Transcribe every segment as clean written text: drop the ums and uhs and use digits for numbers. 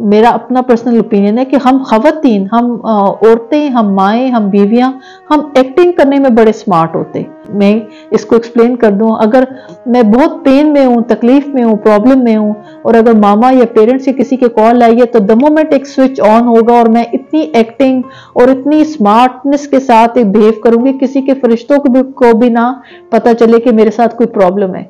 मेरा अपना personal opinion है कि हम खवातीन, हम औरतें, हम माएँ, हम बीवियां, हम एक्टिंग करने में बड़े स्मार्ट होते। मैं इसको एक्सप्लेन कर दूं, अगर मैं बहुत पेन में हूँ, तकलीफ में हूँ, प्रॉब्लम में हूँ, और अगर मामा या पेरेंट्स से किसी के कॉल आई है, तो द मोमेंट एक स्विच ऑन होगा और मैं इतनी एक्टिंग और इतनी स्मार्टनेस के साथ एक बिहेव करूंगी, किसी के फरिश्तों को भी ना पता चले कि मेरे साथ कोई प्रॉब्लम है।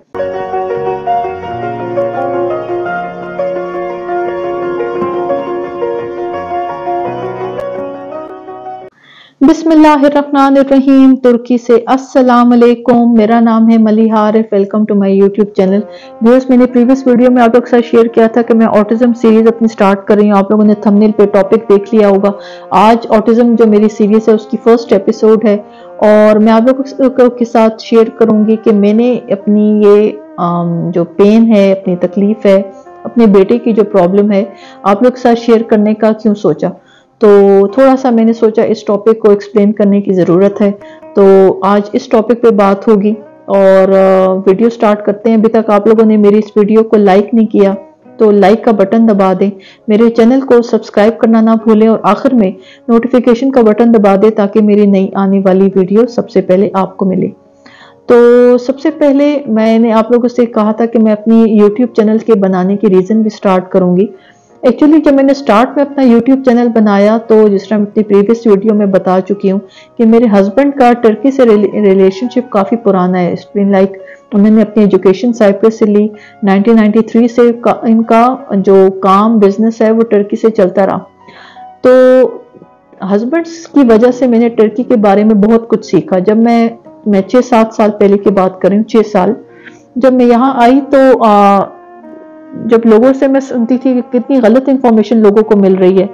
बिस्मिल्लाहिर्रहमानिर्रहीम। तुर्की से अस्सलाम वालेकुम। मेरा नाम है Maliha Arif. Welcome to my YouTube channel. Viewers, मैंने प्रीवियस वीडियो में आप लोगों के साथ शेयर किया था कि मैं ऑटिज्म सीरीज अपनी स्टार्ट कर रही हूँ। आप लोगों ने थंबनेल पे टॉपिक देख लिया होगा। आज ऑटिज्म जो मेरी सीरीज है उसकी फर्स्ट एपिसोड है और मैं आप लोगों के साथ शेयर करूंगी कि मैंने अपनी ये जो पेन है, अपनी तकलीफ है, अपने बेटे की जो प्रॉब्लम है, आप लोग के साथ शेयर करने का क्यों सोचा। तो थोड़ा सा मैंने सोचा इस टॉपिक को एक्सप्लेन करने की ज़रूरत है, तो आज इस टॉपिक पे बात होगी और वीडियो स्टार्ट करते हैं। अभी तक आप लोगों ने मेरी इस वीडियो को लाइक नहीं किया तो लाइक का बटन दबा दें, मेरे चैनल को सब्सक्राइब करना ना भूलें और आखिर में नोटिफिकेशन का बटन दबा दें ताकि मेरी नई आने वाली वीडियो सबसे पहले आपको मिले। तो सबसे पहले मैंने आप लोगों से कहा था कि मैं अपनी यूट्यूब चैनल के बनाने की रीज़न भी स्टार्ट करूंगी। एक्चुअली जब मैंने स्टार्ट में अपना यूट्यूब चैनल बनाया तो जिस तरह अपनी प्रीवियस वीडियो में बता चुकी हूँ कि मेरे हस्बैंड का टर्की से रिलेशनशिप काफ़ी पुराना है। इट्स बीन लाइक उन्होंने अपनी एजुकेशन साइप्रस से ली। 1993 से इनका जो काम बिजनेस है वो टर्की से चलता रहा। तो हस्बैंड्स की वजह से मैंने टर्की के बारे में बहुत कुछ सीखा। जब मैं 6-7 साल पहले की बात कर रही हूँ, 6 साल, जब मैं यहाँ आई तो जब लोगों से मैं सुनती थी कि कितनी गलत इंफॉर्मेशन लोगों को मिल रही है,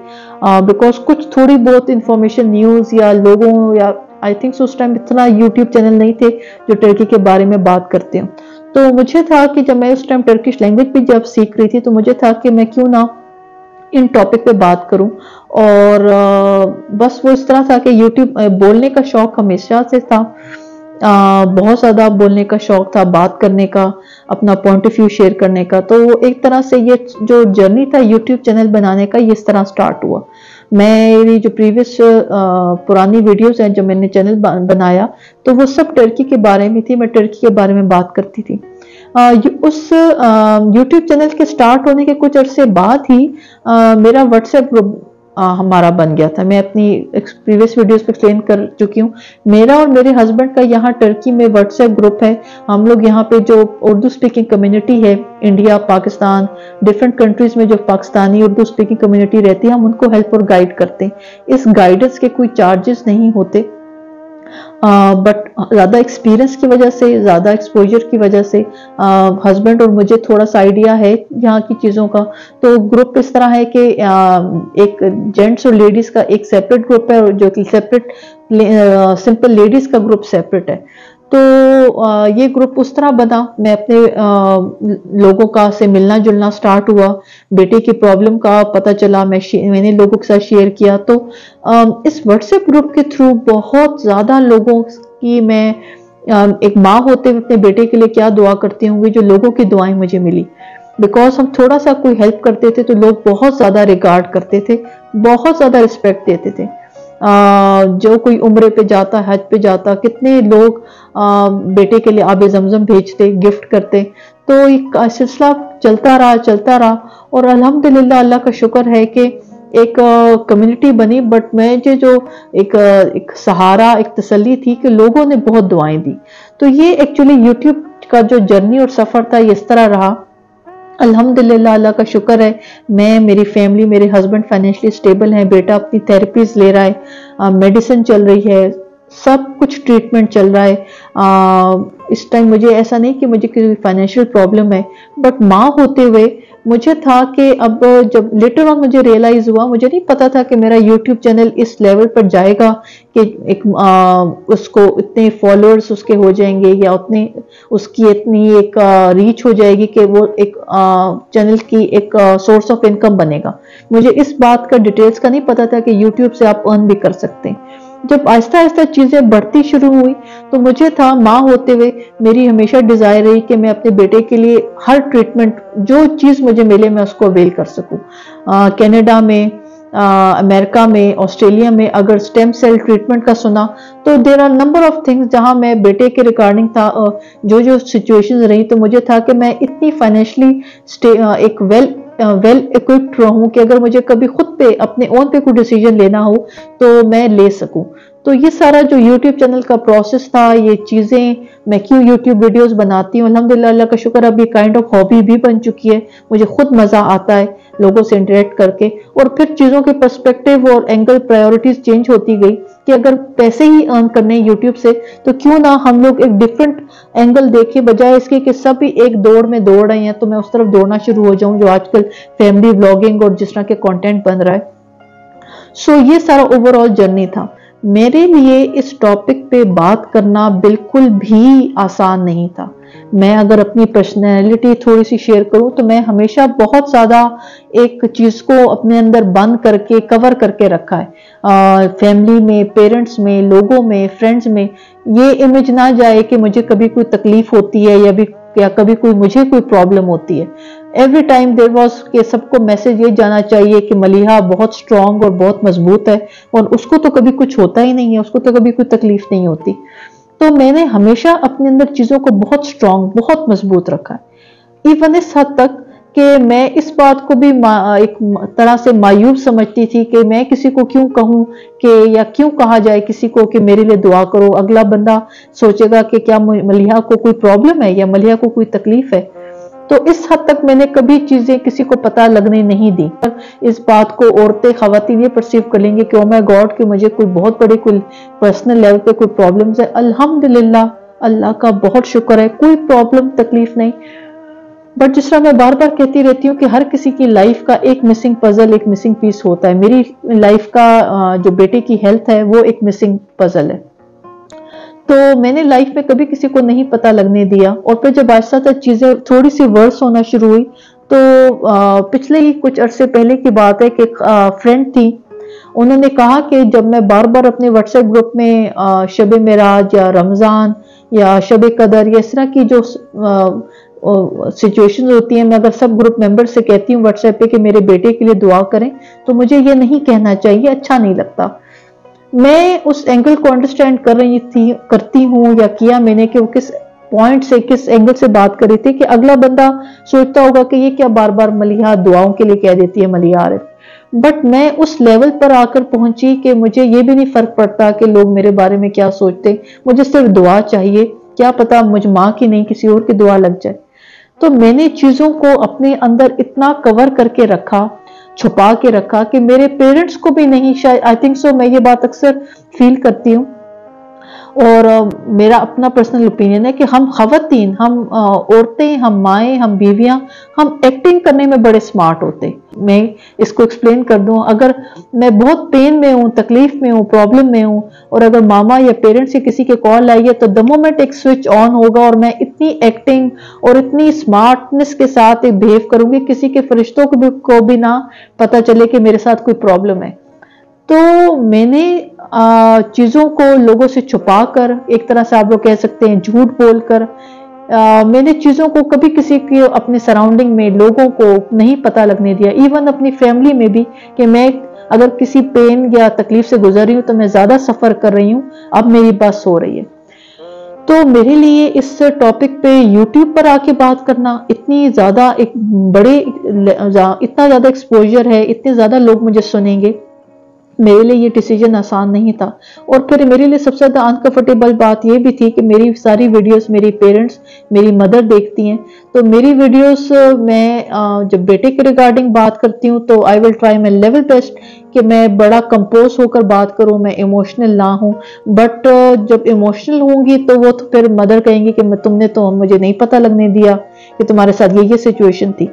बिकॉज कुछ थोड़ी बहुत इंफॉर्मेशन न्यूज़ या लोगों या आई थिंक उस टाइम इतना यूट्यूब चैनल नहीं थे जो टर्की के बारे में बात करते हो। तो मुझे था कि जब मैं उस टाइम टर्किश लैंग्वेज भी जब सीख रही थी तो मुझे था कि मैं क्यों ना इन टॉपिक पे बात करूं। और बस वो इस तरह था कि यूट्यूब बोलने का शौक हमेशा से था, बहुत ज़्यादा बोलने का शौक था, बात करने का, अपना पॉइंट ऑफ व्यू शेयर करने का। तो एक तरह से ये जो जर्नी था यूट्यूब चैनल बनाने का ये इस तरह स्टार्ट हुआ। मेरी जो प्रीवियस पुरानी वीडियोस हैं जो मैंने चैनल बनाया तो वो सब टर्की के बारे में थी, मैं टर्की के बारे में बात करती थी। उस यूट्यूब चैनल के स्टार्ट होने के कुछ अरसे बाद ही मेरा व्हाट्सएप ग्रुप हमारा बन गया था। मैं अपनी प्रीवियस वीडियोस पे एक्सप्लेन कर चुकी हूँ। मेरा और मेरे हस्बैंड का यहाँ टर्की में व्हाट्सएप ग्रुप है। हम लोग यहाँ पे जो उर्दू स्पीकिंग कम्युनिटी है, इंडिया, पाकिस्तान, डिफरेंट कंट्रीज में जो पाकिस्तानी उर्दू स्पीकिंग कम्युनिटी रहती है, हम उनको हेल्प और गाइड करते हैं। इस गाइडेंस के कोई चार्जेस नहीं होते, बट ज़्यादा एक्सपीरियंस की वजह से, ज़्यादा एक्सपोजर की वजह से हस्बैंड और मुझे थोड़ा सा आइडिया है यहाँ की चीज़ों का। तो ग्रुप इस तरह है कि एक जेंट्स और लेडीज़ का एक सेपरेट ग्रुप है और जो कि सेपरेट सिंपल लेडीज़ का ग्रुप सेपरेट है। तो ये ग्रुप उस तरह बना, मैं अपने लोगों का से मिलना जुलना स्टार्ट हुआ, बेटे की प्रॉब्लम का पता चला, मैंने लोगों के साथ शेयर किया। तो इस व्हाट्सएप ग्रुप के थ्रू बहुत ज़्यादा लोगों की मैं एक माँ होते हुए अपने बेटे के लिए क्या दुआ करती होंगी, जो लोगों की दुआएं मुझे मिली। बिकॉज हम थोड़ा सा कोई हेल्प करते थे तो लोग बहुत ज़्यादा रिगार्ड करते थे, बहुत ज़्यादा रिस्पेक्ट देते थे। जो कोई उम्रे पे जाता, हज पे जाता, कितने लोग बेटे के लिए आबे ज़मज़म भेजते, गिफ्ट करते। तो एक सिलसिला चलता रहा और अल्हम्दुलिल्लाह अल्लाह का शुक्र है कि एक कम्युनिटी बनी। बट मैं जो एक सहारा, एक तसल्ली थी कि लोगों ने बहुत दुआएं दी। तो ये एक्चुअली यूट्यूब का जो जर्नी और सफ़र था ये इस तरह रहा। अल्हम्दुलिल्लाह अल्लाह का शुक्र है, मैं, मेरी फैमिली, मेरे हस्बैंड फाइनेंशियली स्टेबल हैं, बेटा अपनी थेरेपीज ले रहा है, मेडिसिन चल रही है, सब कुछ ट्रीटमेंट चल रहा है। इस टाइम मुझे ऐसा नहीं कि मुझे कोई फाइनेंशियल प्रॉब्लम है, बट माँ होते हुए मुझे था कि अब जब लेटर ऑन मुझे रियलाइज हुआ, मुझे नहीं पता था कि मेरा यूट्यूब चैनल इस लेवल पर जाएगा कि एक उसको इतने फॉलोअर्स उसके हो जाएंगे या उतने उसकी इतनी एक रीच हो जाएगी कि वो एक चैनल की एक सोर्स ऑफ इनकम बनेगा। मुझे इस बात का डिटेल्स का नहीं पता था कि यूट्यूब से आप अर्न भी कर सकते हैं। जब आहिस्ता आहिस्ता चीजें बढ़ती शुरू हुई तो मुझे था, माँ होते हुए मेरी हमेशा डिजायर रही कि मैं अपने बेटे के लिए हर ट्रीटमेंट, जो चीज मुझे मिले मैं उसको अवेल कर सकूं। कनाडा में, अमेरिका में, ऑस्ट्रेलिया में अगर स्टेम सेल ट्रीटमेंट का सुना तो there are number of things जहां मैं बेटे के रिगार्डिंग था, जो जो सिचुएशंस रही, तो मुझे था कि मैं इतनी फाइनेंशियली एक वेल इक्विप्ड रहूं कि अगर मुझे कभी खुद पे अपने ओन पे कोई डिसीजन लेना हो तो मैं ले सकूं। तो ये सारा जो यूट्यूब चैनल का प्रोसेस था, ये चीजें मैं क्यों यूट्यूब वीडियोस बनाती हूँ, अल्हम्दुलिल्लाह, अल्लाह का शुक्र, अब ये काइंड ऑफ हॉबी भी बन चुकी है। मुझे खुद मजा आता है लोगों से इंटरेक्ट करके, और फिर चीजों के पर्सपेक्टिव और एंगल प्रायोरिटीज चेंज होती गई कि अगर पैसे ही अर्न करने यूट्यूब से तो क्यों ना हम लोग एक डिफरेंट एंगल देखें, बजाय इसके कि सब ही एक दौड़ में दौड़ रहे हैं तो मैं उस तरफ दौड़ना शुरू हो जाऊं जो आजकल फैमिली व्लॉगिंग और जिस तरह के कंटेंट बन रहा है। सो ये सारा ओवरऑल जर्नी था। मेरे लिए इस टॉपिक पे बात करना बिल्कुल भी आसान नहीं था। मैं अगर अपनी पर्सनैलिटी थोड़ी सी शेयर करूं तो मैं हमेशा बहुत ज्यादा एक चीज को अपने अंदर बंद करके कवर करके रखा है। फैमिली में, पेरेंट्स में, लोगों में, फ्रेंड्स में ये इमेज ना जाए कि मुझे कभी कोई तकलीफ होती है या कभी कोई मुझे कोई प्रॉब्लम होती है। एवरी टाइम देयर वाज कि सबको मैसेज ये जाना चाहिए कि मलिहा बहुत स्ट्रांग और बहुत मजबूत है और उसको तो कभी कुछ होता ही नहीं है, उसको तो कभी कोई तकलीफ नहीं होती। तो मैंने हमेशा अपने अंदर चीजों को बहुत स्ट्रांग, बहुत मजबूत रखा है। इवन इस हद तक कि मैं इस बात को भी एक तरह से मायूब समझती थी कि मैं किसी को क्यों कहूं कि, या क्यों कहा जाए किसी को कि मेरे लिए दुआ करो, अगला बंदा सोचेगा कि क्या मलिहा को कोई प्रॉब्लम है या मलिहा को कोई तकलीफ है। तो इस हद तक मैंने कभी चीजें किसी को पता लगने नहीं दी। इस बात को औरतें, खवातीन ये परसीव कर लेंगे कि ओ माय गॉड कि मुझे कोई बहुत बड़ी कोई पर्सनल लेवल पे कोई प्रॉब्लम्स है। अल्हम्दुलिल्लाह, अल्लाह का बहुत शुक्र है, कोई प्रॉब्लम तकलीफ नहीं। बट जिस तरह मैं बार बार कहती रहती हूँ कि हर किसी की लाइफ का एक मिसिंग पजल, एक मिसिंग पीस होता है। मेरी लाइफ का जो बेटे की हेल्थ है वो एक मिसिंग पजल है। तो मैंने लाइफ में कभी किसी को नहीं पता लगने दिया। और फिर जब आहिस्ता आहिस्ता चीजें थोड़ी सी वर्स होना शुरू हुई तो पिछले ही कुछ अरसे पहले की बात है कि फ्रेंड थी, उन्होंने कहा कि जब मैं बार बार अपने व्हाट्सएप ग्रुप में शब मेराज या रमजान या शब कदर या इस तरह की जो सिचुएशंस होती हैं, मैं अगर सब ग्रुप मेंबर से कहती हूँ व्हाट्सएप पे कि मेरे बेटे के लिए दुआ करें, तो मुझे ये नहीं कहना चाहिए, अच्छा नहीं लगता। मैं उस एंगल को अंडरस्टैंड करती हूँ या किया मैंने कि वो किस पॉइंट से, किस एंगल से बात कर रही थी कि अगला बंदा सोचता होगा कि ये क्या बार बार मलिहा दुआओं के लिए कह देती है मलिहा आरिफ। बट मैं उस लेवल पर आकर पहुंची कि मुझे ये भी नहीं फर्क पड़ता कि लोग मेरे बारे में क्या सोचते, मुझे सिर्फ दुआ चाहिए, क्या पता मुझ माँ की नहीं किसी और की दुआ लग जाए। तो मैंने चीजों को अपने अंदर इतना कवर करके रखा, छुपा के रखा कि मेरे पेरेंट्स को भी नहीं, शायद आई थिंक सो, मैं ये बात अक्सर फील करती हूँ। और मेरा अपना पर्सनल ओपिनियन है कि हम खवातीन, हम औरतें, हम माएँ, हम बीवियां, हम एक्टिंग करने में बड़े स्मार्ट होते। मैं इसको एक्सप्लेन कर दूं, अगर मैं बहुत पेन में हूँ, तकलीफ में हूँ, प्रॉब्लम में हूँ, और अगर मामा या पेरेंट्स से किसी के कॉल आई है तो द मोमेंट एक स्विच ऑन होगा और मैं इतनी एक्टिंग और इतनी स्मार्टनेस के साथ एक बिहेव करूंगी, किसी के फरिश्तों को भी ना पता चले कि मेरे साथ कोई प्रॉब्लम है। तो मैंने चीजों को लोगों से छुपा कर, एक तरह से आप लोग कह सकते हैं झूठ बोलकर, मैंने चीजों को कभी किसी के अपने सराउंडिंग में लोगों को नहीं पता लगने दिया। इवन अपनी फैमिली में भी कि मैं अगर किसी पेन या तकलीफ से गुजर रही हूँ तो मैं ज्यादा सफर कर रही हूँ, अब मेरी बस हो रही है। तो मेरे लिए इस टॉपिक पे यूट्यूब पर आके बात करना इतनी ज्यादा एक इतना ज्यादा एक्सपोजर है, इतने ज्यादा लोग मुझे सुनेंगे, मेरे लिए ये डिसीजन आसान नहीं था। और फिर मेरे लिए सबसे ज्यादा अनकंफर्टेबल बात ये भी थी कि मेरी सारी वीडियोस मेरी पेरेंट्स, मेरी मदर देखती हैं। तो मेरी वीडियोस मैं जब बेटे के रिगार्डिंग बात करती हूँ तो I will try my level best कि मैं बड़ा कंपोज होकर बात करूं, मैं इमोशनल ना हूं। बट जब इमोशनल होंगी तो वो तो फिर मदर कहेंगी कि तुमने तो मुझे नहीं पता लगने दिया कि तुम्हारे साथ ये सिचुएशन थी।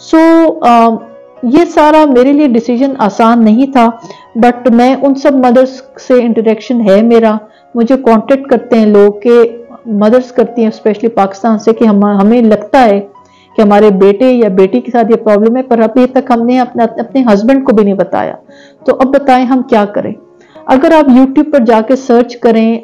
सो ये सारा मेरे लिए डिसीजन आसान नहीं था। बट मैं उन सब मदर्स से इंटरेक्शन है मेरा, मुझे कांटेक्ट करते हैं लोग के मदर्स करती हैं स्पेशली पाकिस्तान से कि हमें लगता है कि हमारे बेटे या बेटी के साथ ये प्रॉब्लम है, पर अभी तक हमने अपने हस्बैंड को भी नहीं बताया। तो अब बताएं हम क्या करें। अगर आप YouTube पर जाके सर्च करें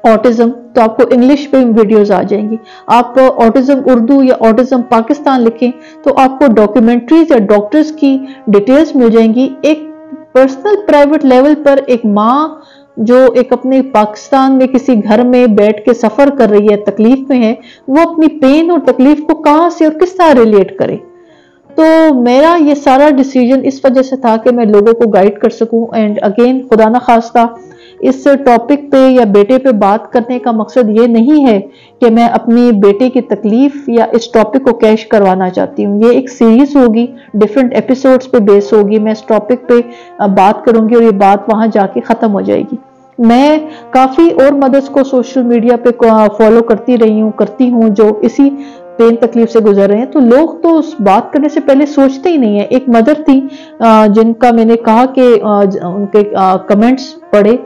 ऑटिज्म, तो आपको इंग्लिश पे वीडियोस आ जाएंगी। आप ऑटिज्म उर्दू या ऑटिज्म पाकिस्तान लिखें तो आपको डॉक्यूमेंट्रीज या डॉक्टर्स की डिटेल्स मिल जाएंगी। एक पर्सनल प्राइवेट लेवल पर एक माँ जो एक अपने पाकिस्तान में किसी घर में बैठ के सफर कर रही है, तकलीफ में है, वो अपनी पेन और तकलीफ को कहां से और किस तरह रिलेट करे। तो मेरा ये सारा डिसीजन इस वजह से था कि मैं लोगों को गाइड कर सकूं। एंड अगेन, खुदा ना खास्ता इस टॉपिक पे या बेटे पे बात करने का मकसद ये नहीं है कि मैं अपनी बेटे की तकलीफ या इस टॉपिक को कैश करवाना चाहती हूँ। ये एक सीरीज होगी, डिफरेंट एपिसोड्स पे बेस होगी। मैं इस टॉपिक पे बात करूंगी और ये बात वहां जाके खत्म हो जाएगी। मैं काफी और मदर्स को सोशल मीडिया पे फॉलो करती हूँ जो इसी पेन तकलीफ से गुजर रहे हैं। तो लोग तो उस बात करने से पहले सोचते ही नहीं है। एक मदर थी जिनका मैंने कहा कि उनके कमेंट्स पढ़े,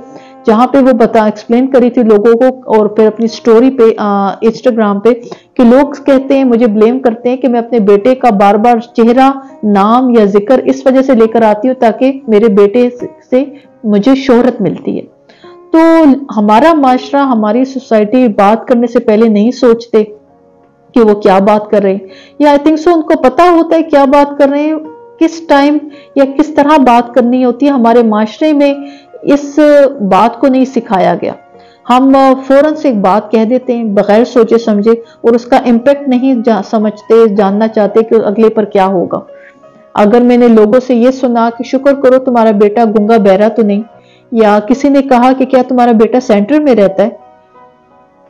जहां पे वो एक्सप्लेन करी थी लोगों को, और फिर अपनी स्टोरी पे इंस्टाग्राम पे, कि लोग कहते हैं, मुझे ब्लेम करते हैं कि मैं अपने बेटे का बार बार चेहरा, नाम या जिक्र इस वजह से लेकर आती हूँ ताकि मेरे बेटे से मुझे शोहरत मिलती है। तो हमारा माशरा, हमारी सोसाइटी बात करने से पहले नहीं सोचते कि वो क्या बात कर रहे हैं, या आई थिंक सो उनको पता होता है क्या बात कर रहे हैं, किस टाइम या किस तरह बात करनी होती है। हमारे माशरे में इस बात को नहीं सिखाया गया। हम फौरन से एक बात कह देते हैं बगैर सोचे समझे, और उसका इम्पैक्ट नहीं जानना चाहते कि अगले पर क्या होगा। अगर मैंने लोगों से ये सुना कि शुक्र करो तुम्हारा बेटा गूंगा बहरा तो नहीं, या किसी ने कहा कि क्या तुम्हारा बेटा सेंटर में रहता है,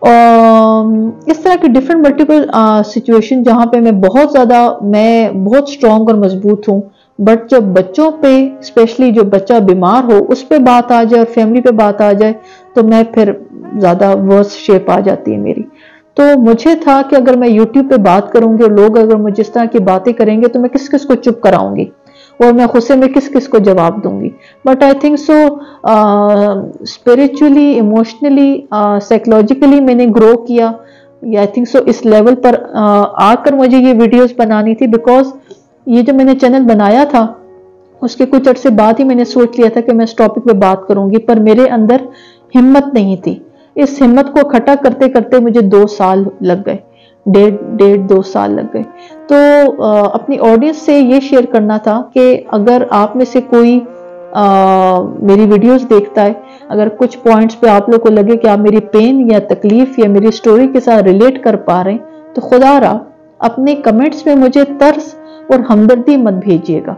इस तरह के डिफरेंट मल्टीपल सिचुएशन जहां पे मैं बहुत स्ट्रांग और मजबूत हूँ, बट जब बच्चों पे, स्पेशली जो बच्चा बीमार हो, उस पे बात आ जाए और फैमिली पे बात आ जाए, तो मैं फिर ज्यादा वर्स शेप आ जाती है मेरी। तो मुझे था कि अगर मैं यूट्यूब पे बात करूंगी और लोग अगर मुझे इस तरह की बातें करेंगे तो मैं किस किस को चुप कराऊंगी और मैं गुस्से में किस किस को जवाब दूंगी। But I think so spiritually, emotionally, psychologically मैंने ग्रो किया। आई थिंक सो इस लेवल पर आकर मुझे ये वीडियोस बनानी थी, बिकॉज ये जो मैंने चैनल बनाया था उसके कुछ अर्से बाद ही मैंने सोच लिया था कि मैं इस टॉपिक पे बात करूंगी, पर मेरे अंदर हिम्मत नहीं थी। इस हिम्मत को इकट्ठा करते करते मुझे 2 साल लग गए, डेढ़ 2 साल लग गए। तो अपनी ऑडियंस से ये शेयर करना था कि अगर आप में से कोई मेरी वीडियोस देखता है, अगर कुछ पॉइंट्स पे आप लोग को लगे कि आप मेरी पेन या तकलीफ या मेरी स्टोरी के साथ रिलेट कर पा रहे हैं, तो खुदा रहा अपने कमेंट्स में मुझे तर्स और हमदर्दी मत भेजिएगा,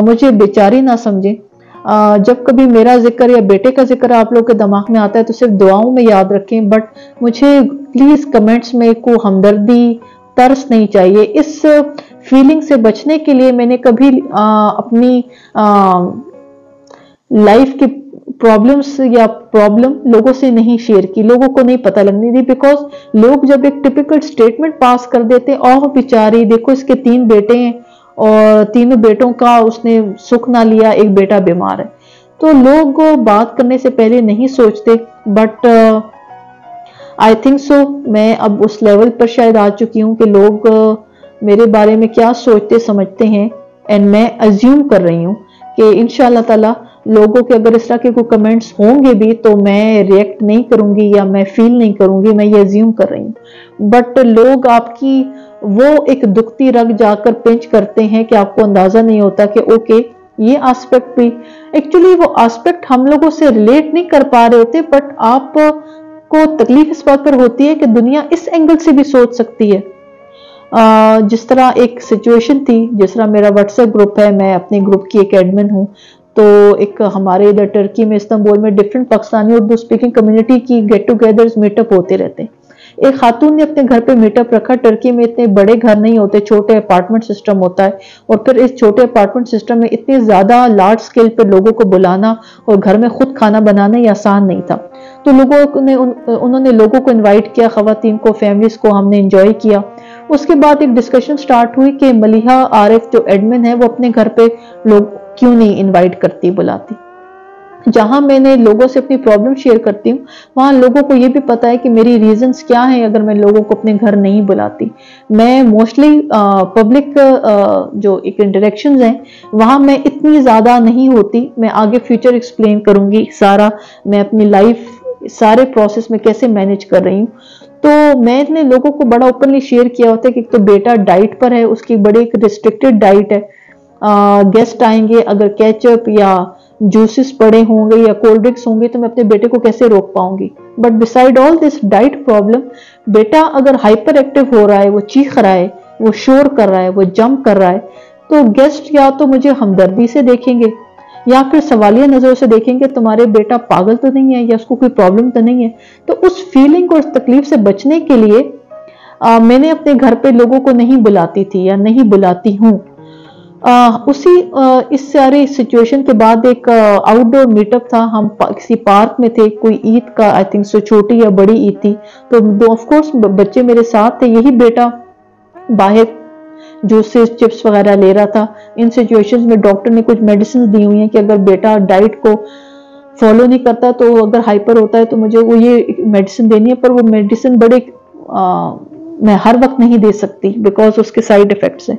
मुझे बेचारी ना समझे। जब कभी मेरा जिक्र या बेटे का जिक्र आप लोग के दिमाग में आता है तो सिर्फ दुआओं में याद रखें, बट मुझे प्लीज कमेंट्स में को हमदर्दी, तरस नहीं चाहिए। इस फीलिंग से बचने के लिए मैंने कभी अपनी लाइफ की प्रॉब्लम्स या प्रॉब्लम लोगों से नहीं शेयर की, लोगों को नहीं पता लगनी दी, बिकॉज लोग जब एक टिपिकल स्टेटमेंट पास कर देते, ओह बेचारी देखो इसके 3 बेटे हैं और तीनों बेटों का उसने सुख ना लिया, एक बेटा बीमार है, तो लोग बात करने से पहले नहीं सोचते। बट आई थिंक सो मैं अब उस लेवल पर शायद आ चुकी हूँ कि लोग मेरे बारे में क्या सोचते समझते हैं, एंड मैं अज्यूम कर रही हूँ कि इंशाल्लाह ताला लोगों के अगर इस तरह के कोई कमेंट्स होंगे भी तो मैं रिएक्ट नहीं करूंगी या मैं फील नहीं करूंगी, मैं ये अज्यूम कर रही हूँ। बट लोग आपकी वो एक दुखती रग जाकर पिंच करते हैं कि आपको अंदाजा नहीं होता कि ओके ये एस्पेक्ट भी, एक्चुअली वो एस्पेक्ट हम लोगों से रिलेट नहीं कर पा रहे होते, बट आप को तकलीफ इस बात पर होती है कि दुनिया इस एंगल से भी सोच सकती है। जिस तरह एक सिचुएशन थी, जिस तरह मेरा व्हाट्सएप ग्रुप है, मैं अपने ग्रुप की एक एडमिन हूँ, तो एक हमारे इधर टर्की में, इस्तांबुल में different Pakistani Urdu speaking community की गेट टुगेदर्स, मीटअप होते रहते हैं। एक खातून ने अपने घर पे मीटअप रखा। टर्की में इतने बड़े घर नहीं होते, छोटे अपार्टमेंट सिस्टम होता है, और फिर इस छोटे अपार्टमेंट सिस्टम में इतने ज्यादा लार्ज स्केल पे लोगों को बुलाना और घर में खुद खाना बनाना ये आसान नहीं था। तो उन्होंने लोगों को इन्वाइट किया, खवातीन को, फैमिलीज को, हमने एंजॉय किया। उसके बाद एक डिस्कशन स्टार्ट हुई कि मलिहा आरिफ जो एडमिन है वो अपने घर पे लोग क्यों नहीं इन्वाइट करती, बुलाती। जहां मैंने लोगों से अपनी प्रॉब्लम शेयर करती हूँ, वहां लोगों को ये भी पता है कि मेरी रीजंस क्या हैं अगर मैं लोगों को अपने घर नहीं बुलाती। मैं मोस्टली पब्लिक जो एक इंटरेक्शंस हैं वहां मैं इतनी ज्यादा नहीं होती। मैं आगे फ्यूचर एक्सप्लेन करूंगी सारा, मैं अपनी लाइफ सारे प्रोसेस में कैसे मैनेज कर रही हूँ। तो मैंने लोगों को बड़ा ओपनली शेयर किया होता है कि तो बेटा डाइट पर है, उसकी बड़ी एक रिस्ट्रिक्टेड डाइट है। गेस्ट आएंगे, अगर केचप या जूसेस पड़े होंगे या कोल्ड ड्रिंक्स होंगे तो मैं अपने बेटे को कैसे रोक पाऊंगी। But beside all this diet problem, बेटा अगर हाइपर एक्टिव हो रहा है, वो चीख रहा है, वो शोर कर रहा है, वो जंप कर रहा है, तो गेस्ट या तो मुझे हमदर्दी से देखेंगे या फिर सवालिया नजरों से देखेंगे, तुम्हारे बेटा पागल तो नहीं है या उसको कोई प्रॉब्लम तो नहीं है। तो उस फीलिंग और उस तकलीफ से बचने के लिए मैंने अपने घर पे लोगों को नहीं बुलाती थी या नहीं बुलाती हूँ। इस सारे सिचुएशन के बाद एक आउटडोर मीटअप था। हम किसी पार्क में थे, कोई ईद का आई थिंक सो छोटी या बड़ी ईद थी, तो ऑफ कोर्स बच्चे मेरे साथ थे। यही बेटा बाहर जूसेस चिप्स वगैरह ले रहा था। इन सिचुएशंस में डॉक्टर ने कुछ मेडिसिन दी हुई हैं कि अगर बेटा डाइट को फॉलो नहीं करता तो अगर हाइपर होता है तो मुझे वो ये मेडिसिन देनी है, पर वो मेडिसिन बड़े मैं हर वक्त नहीं दे सकती बिकॉज उसके साइड इफेक्ट्स हैं।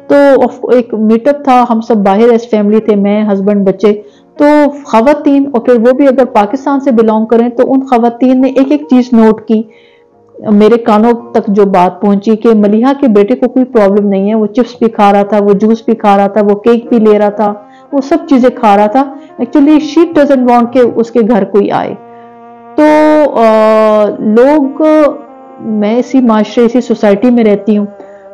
तो एक मीटअप था, हम सब बाहर एज फैमिली थे, मैं हस्बैंड बच्चे। तो खवातीन, और फिर वो भी अगर पाकिस्तान से बिलोंग करें, तो उन खवातीन ने एक एक चीज नोट की। मेरे कानों तक जो बात पहुंची कि मलिहा के बेटे को कोई प्रॉब्लम नहीं है, वो चिप्स भी खा रहा था, वो जूस भी खा रहा था, वो केक भी ले रहा था, वो सब चीजें खा रहा था। एक्चुअली शी डजंट वांट के उसके घर कोई आए। तो लोग, मैं इसी माशरे, इसी सोसाइटी में रहती हूँ।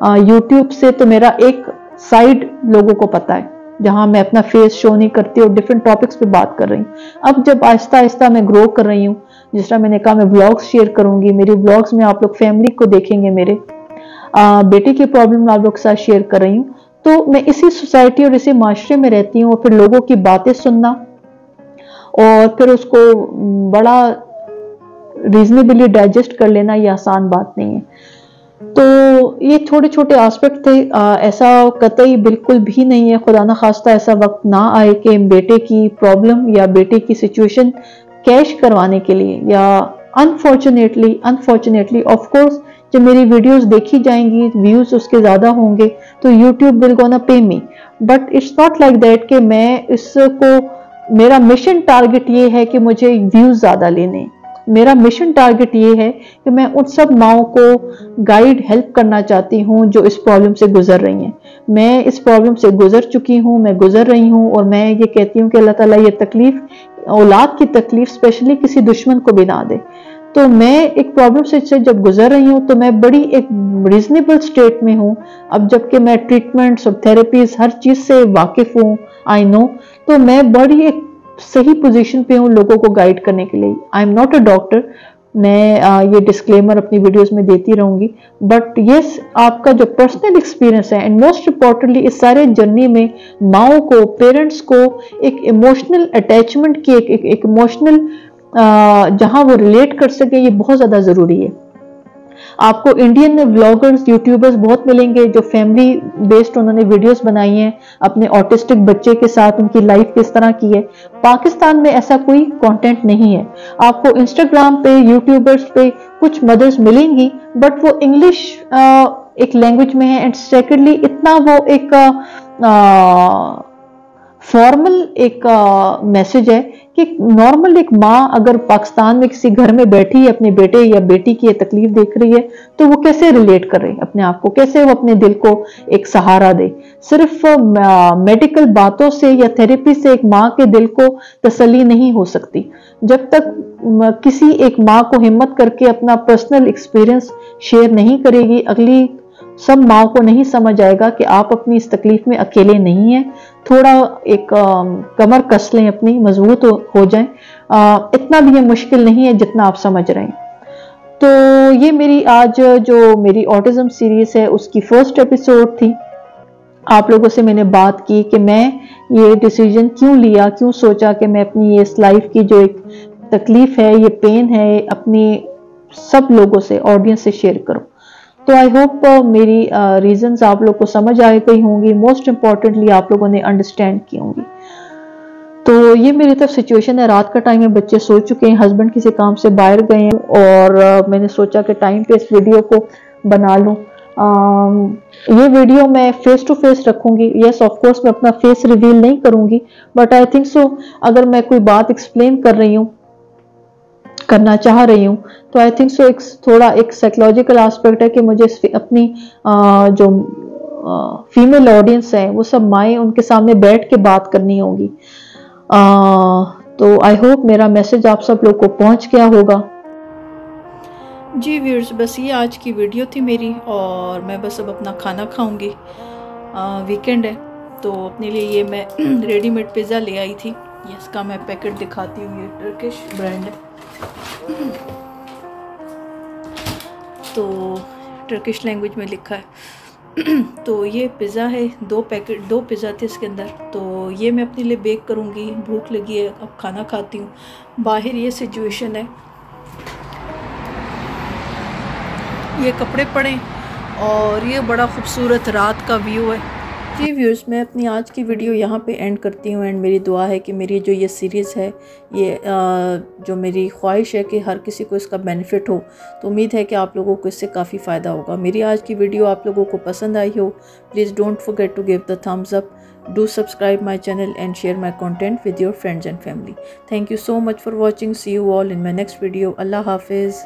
यूट्यूब से तो मेरा एक साइड लोगों को पता है जहां मैं अपना फेस शो नहीं करती और डिफरेंट टॉपिक्स पे बात कर रही हूँ। अब जब आहिस्ता आहिस्ता मैं ग्रो कर रही हूँ, जिस तरह मैंने कहा मैं व्लॉग्स शेयर करूंगी, मेरे व्लॉग्स में आप लोग फैमिली को देखेंगे, मेरे बेटे की प्रॉब्लम आप लोग के साथ शेयर कर रही हूँ। तो मैं इसी सोसाइटी और इसी माशरे में रहती हूँ और फिर लोगों की बातें सुनना और फिर उसको बड़ा रीजनेबली डाइजेस्ट कर लेना ये आसान बात नहीं है। तो ये छोटे छोटे एस्पेक्ट थे। ऐसा कतई बिल्कुल भी नहीं है, खुदा ना खास्ता ऐसा वक्त ना आए कि बेटे की प्रॉब्लम या बेटे की सिचुएशन कैश करवाने के लिए, या अनफॉर्चुनेटली ऑफ कोर्स जब मेरी वीडियोस देखी जाएंगी, व्यूज उसके ज्यादा होंगे तो YouTube will gonna pay me. But it's not like that कि मैं इसको, मेरा मिशन टारगेट ये है कि मुझे व्यूज ज्यादा लेने। मेरा मिशन टारगेट ये है कि मैं उन सब माओं को गाइड हेल्प करना चाहती हूँ जो इस प्रॉब्लम से गुजर रही हैं। मैं इस प्रॉब्लम से गुजर चुकी हूँ, मैं गुजर रही हूँ, और मैं ये कहती हूँ कि अल्लाह ताला ये तकलीफ, औलाद की तकलीफ स्पेशली किसी दुश्मन को भी ना दे। तो मैं एक प्रॉब्लम से जब गुजर रही हूँ तो मैं बड़ी एक रीजनेबल स्टेट में हूँ। अब जबकि मैं ट्रीटमेंट्स और थेरेपीज हर चीज से वाकिफ हूँ, आई नो, तो मैं बड़ी एक सही पोजीशन पे हूँ लोगों को गाइड करने के लिए। I am not a doctor, मैं ये डिस्क्लेमर अपनी वीडियोस में देती रहूंगी। बट यस, आपका जो पर्सनल एक्सपीरियंस है एंड मोस्ट इम्पोर्टेंटली इस सारे जर्नी में माओ को, पेरेंट्स को एक इमोशनल अटैचमेंट की, एक इमोशनल जहां वो रिलेट कर सके, ये बहुत ज्यादा जरूरी है। आपको इंडियन व्लॉगर्स, यूट्यूबर्स बहुत मिलेंगे जो फैमिली बेस्ड उन्होंने वीडियोस बनाई हैं अपने ऑटिस्टिक बच्चे के साथ, उनकी लाइफ किस तरह की है। पाकिस्तान में ऐसा कोई कंटेंट नहीं है। आपको इंस्टाग्राम पे, यूट्यूबर्स पे कुछ मदर्स मिलेंगी, बट वो इंग्लिश एक लैंग्वेज में है, एंड सेकेंडली इतना वो एक फॉर्मल एक मैसेज है कि नॉर्मल एक माँ अगर पाकिस्तान में किसी घर में बैठी है, अपने बेटे या बेटी की तकलीफ देख रही है, तो वो कैसे रिलेट करे अपने आप को, कैसे वो अपने दिल को एक सहारा दे। सिर्फ मेडिकल बातों से या थेरेपी से एक माँ के दिल को तसल्ली नहीं हो सकती। जब तक किसी एक माँ को हिम्मत करके अपना पर्सनल एक्सपीरियंस शेयर नहीं करेगी, अगली सब माओ को नहीं समझ आएगा कि आप अपनी इस तकलीफ में अकेले नहीं हैं। थोड़ा एक कमर कस लें, अपनी मजबूत हो जाएं। इतना भी ये मुश्किल नहीं है जितना आप समझ रहे हैं। तो ये मेरी आज जो मेरी ऑटिज्म सीरीज है उसकी फर्स्ट एपिसोड थी। आप लोगों से मैंने बात की कि मैं ये डिसीजन क्यों लिया, क्यों सोचा कि मैं अपनी ये इस लाइफ की जो एक तकलीफ है, ये पेन है, अपनी सब लोगों से, ऑडियंस से शेयर करूं। तो आई होप मेरी रीजंस आप लोग को समझ आ गई होंगी। मोस्ट इंपॉर्टेंटली आप लोगों ने अंडरस्टैंड की होंगी। तो ये मेरी तरफ सिचुएशन है। रात का टाइम है, बच्चे सो चुके हैं, हस्बैंड किसी काम से बाहर गए हैं और मैंने सोचा कि टाइम पे इस वीडियो को बना लूं। ये वीडियो मैं फेस टू फेस रखूंगी। यस ऑफ कोर्स मैं अपना फेस रिवील नहीं करूंगी, बट आई थिंक सो अगर मैं कोई बात एक्सप्लेन कर रही हूँ, करना चाह रही हूँ, तो आई थिंक सो एक थोड़ा एक साइकोलॉजिकल एस्पेक्ट है कि मुझे अपनी जो फीमेल ऑडियंस है वो सब माएँ, उनके सामने बैठ के बात करनी होगी। तो आई होप मेरा मैसेज आप सब लोग को पहुंच गया होगा। जी व्यूअर्स, बस ये आज की वीडियो थी मेरी, और मैं बस अब अपना खाना खाऊंगी। वीकेंड है तो अपने लिए ये मैं रेडीमेड पिज़्ज़ा ले आई थी। ये इसका मैं पैकेट दिखाती हूँ, ये टर्किश ब्रांड है। तो टर्किश लैंग्वेज में लिखा है। तो ये पिज़्ज़ा है, 2 पिज़्ज़ा थे इसके अंदर। तो ये मैं अपने लिए बेक करूँगी, भूख लगी है, अब खाना खाती हूँ। बाहर ये सिचुएशन है, ये कपड़े पड़े और ये बड़ा खूबसूरत रात का व्यू है। जी व्यूअर्स, मैं अपनी आज की वीडियो यहाँ पे एंड करती हूँ। एंड मेरी दुआ है कि मेरी जो ये सीरीज़ है, ये जो मेरी ख्वाहिश है कि हर किसी को इसका बेनिफिट हो, तो उम्मीद है कि आप लोगों को इससे काफ़ी फ़ायदा होगा। मेरी आज की वीडियो आप लोगों को पसंद आई हो, please don't forget to give the thumbs up, do subscribe my channel and share my content with your friends and family. Thank you so much for watching. See you all in my next video. अल्लाह हाफिज़।